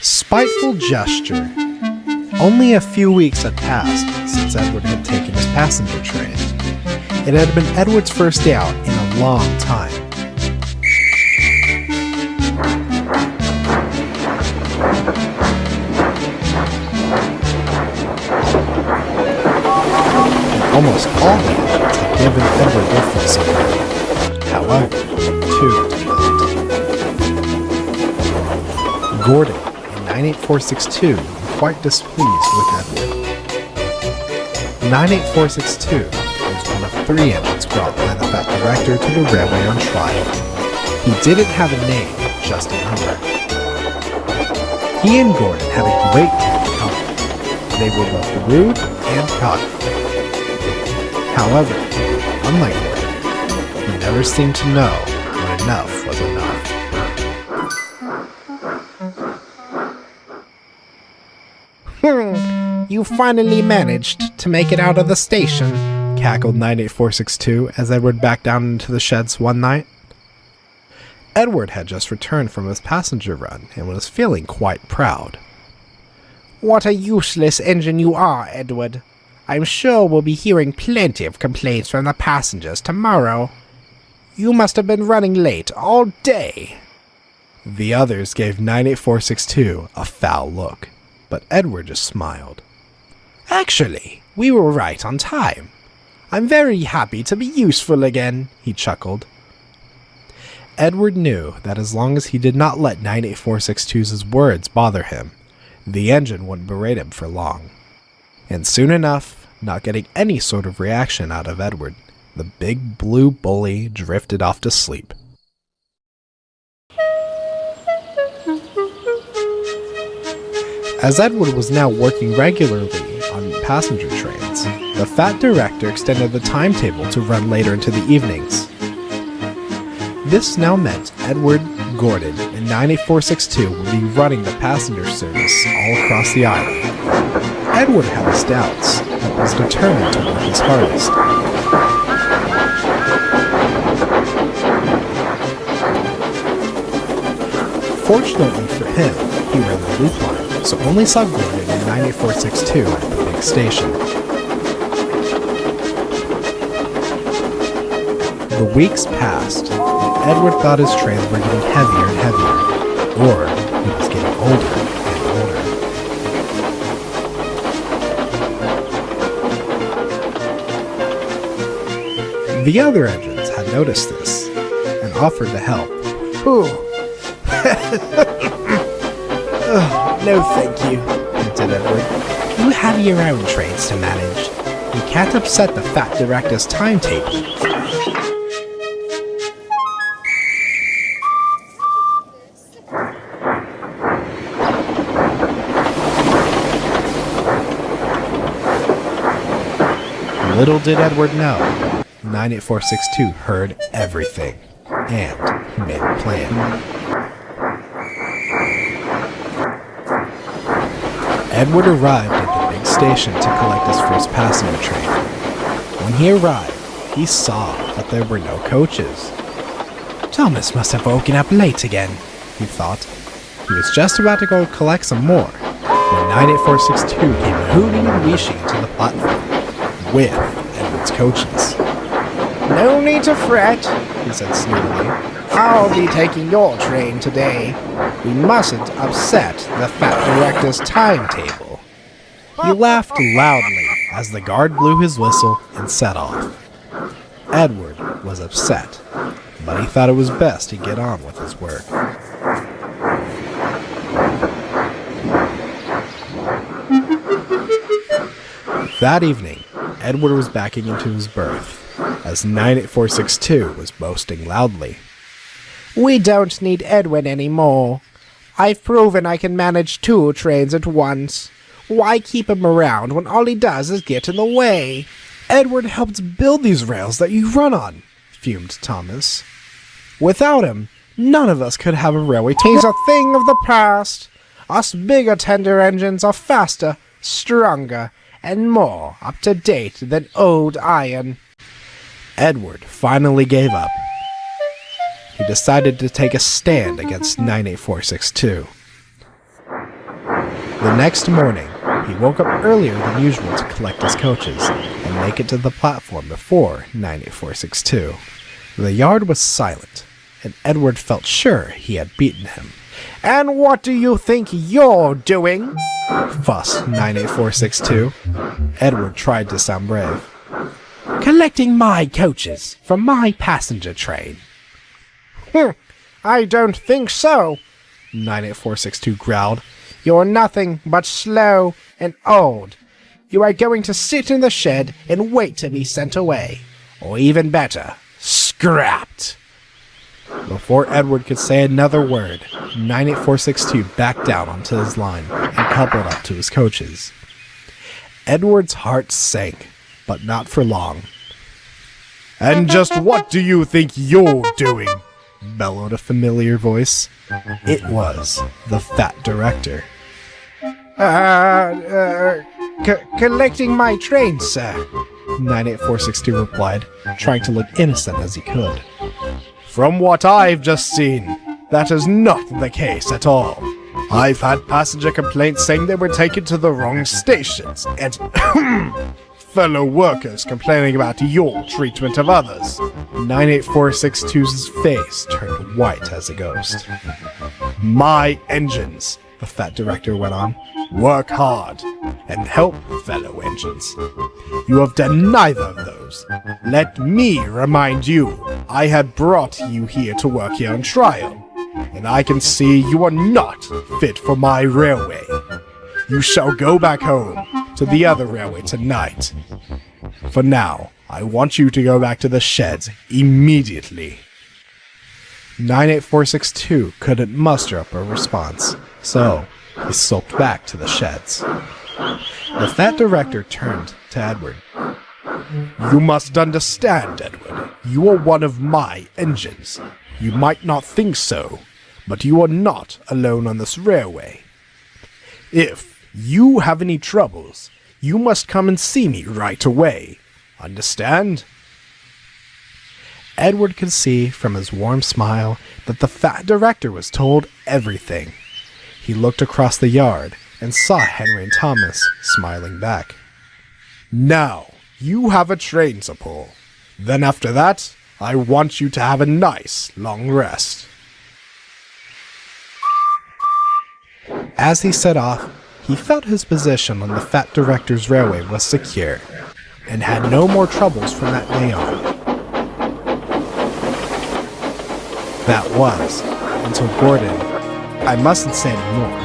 Spiteful gesture. Only a few weeks had passed since Edward had taken his passenger train. It had been Edward's first day out in a long time. And almost all the engines had given Edward their full support. However, two did not. Gordon, in 98462, quite displeased with Edward. 98462 was one of 3 engines brought by the Fat Director to the railway on trial. He didn't have a name, just a number. He and Gordon had a great deal in common. They were both rude and cocky. However, unlike Gordon, he never seemed to know when enough was enough. You finally managed to make it out of the station, cackled 98462 as Edward backed down into the sheds one night. Edward had just returned from his passenger run and was feeling quite proud. What a useless engine you are, Edward. I'm sure we'll be hearing plenty of complaints from the passengers tomorrow. You must have been running late all day. The others gave 98462 a foul look, but Edward just smiled. Actually, we were right on time. I'm very happy to be useful again, he chuckled. Edward knew that as long as he did not let 98462's words bother him, the engine wouldn't berate him for long. And soon enough, not getting any sort of reaction out of Edward, the big blue bully drifted off to sleep. As Edward was now working regularly on passenger trains, the Fat Director extended the timetable to run later into the evenings. This now meant Edward, Gordon, and 98462 would be running the passenger service all across the island. Edward had his doubts, but was determined to work his hardest. Fortunately for him, he ran the loop line, so only saw Gordon in 98462 at the big station. The weeks passed, and Edward thought his trains were getting heavier and heavier, or he was getting older and older. The other engines had noticed this, and offered to help. Ooh. No thank you, hinted Edward. You have your own trains to manage. You can't upset the Fat Director's timetable. Little did Edward know, 98462 heard everything, and made a plan. Edward arrived at the big station to collect his first passenger train. When he arrived, he saw that there were no coaches. Thomas must have woken up late again, he thought. He was just about to go collect some more, when 98462 came hooting and wheeshing into the platform, with Edward's coaches. No need to fret, he said sneeringly. I'll be taking your train today. We mustn't upset the Fat Director's timetable. He laughed loudly as the guard blew his whistle and set off. Edward was upset, but he thought it was best to get on with his work. That evening, Edward was backing into his berth, as 98462 was boasting loudly. We don't need Edwin anymore. I've proven I can manage 2 trains at once. Why keep him around when all he does is get in the way? Edward helped build these rails that you run on, fumed Thomas. Without him, none of us could have a railway. He's a thing of the past. Us bigger tender engines are faster, stronger, and more up-to-date than old iron. Edward finally gave up. He decided to take a stand against 98462. The next morning, he woke up earlier than usual to collect his coaches and make it to the platform before 98462. The yard was silent, and Edward felt sure he had beaten him. "And what do you think you're doing?" fussed 98462. Edward tried to sound brave. "Collecting my coaches from my passenger train." "I don't think so," 98462 growled. "You're nothing but slow and old. You are going to sit in the shed and wait to be sent away. Or even better, scrapped." Before Edward could say another word, 98462 backed down onto his line and coupled up to his coaches. Edward's heart sank, but not for long. "And just what do you think you're doing?" bellowed a familiar voice. It was the fat director. Collecting my train, sir," 98462 replied, trying to look innocent as he could. "From what I've just seen, that is not the case at all. I've had passenger complaints saying they were taken to the wrong stations, and fellow workers complaining about your treatment of others." 98462's face turned white as a ghost. "My engines," the fat director went on, "work hard and help fellow engines. You have done neither of those. Let me remind you, I had brought you here to work here on trial, and I can see you are not fit for my railway. You shall go back home to the other railway tonight. For now, I want you to go back to the sheds immediately." 98462 couldn't muster up a response, so he sulked back to the sheds. The fat director turned to Edward. "You must understand, Edward. You are one of my engines. You might not think so, but you are not alone on this railway. If you have any troubles, you must come and see me right away. Understand?" Edward could see from his warm smile that the fat director was told everything. He looked across the yard and saw Henry and Thomas smiling back. "Now, you have a train to pull. Then after that, I want you to have a nice long rest." As he set off, he felt his position on the fat director's railway was secure, and had no more troubles from that day on. That was, until Gordon, I mustn't say any more,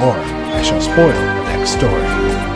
or I shall spoil the next story.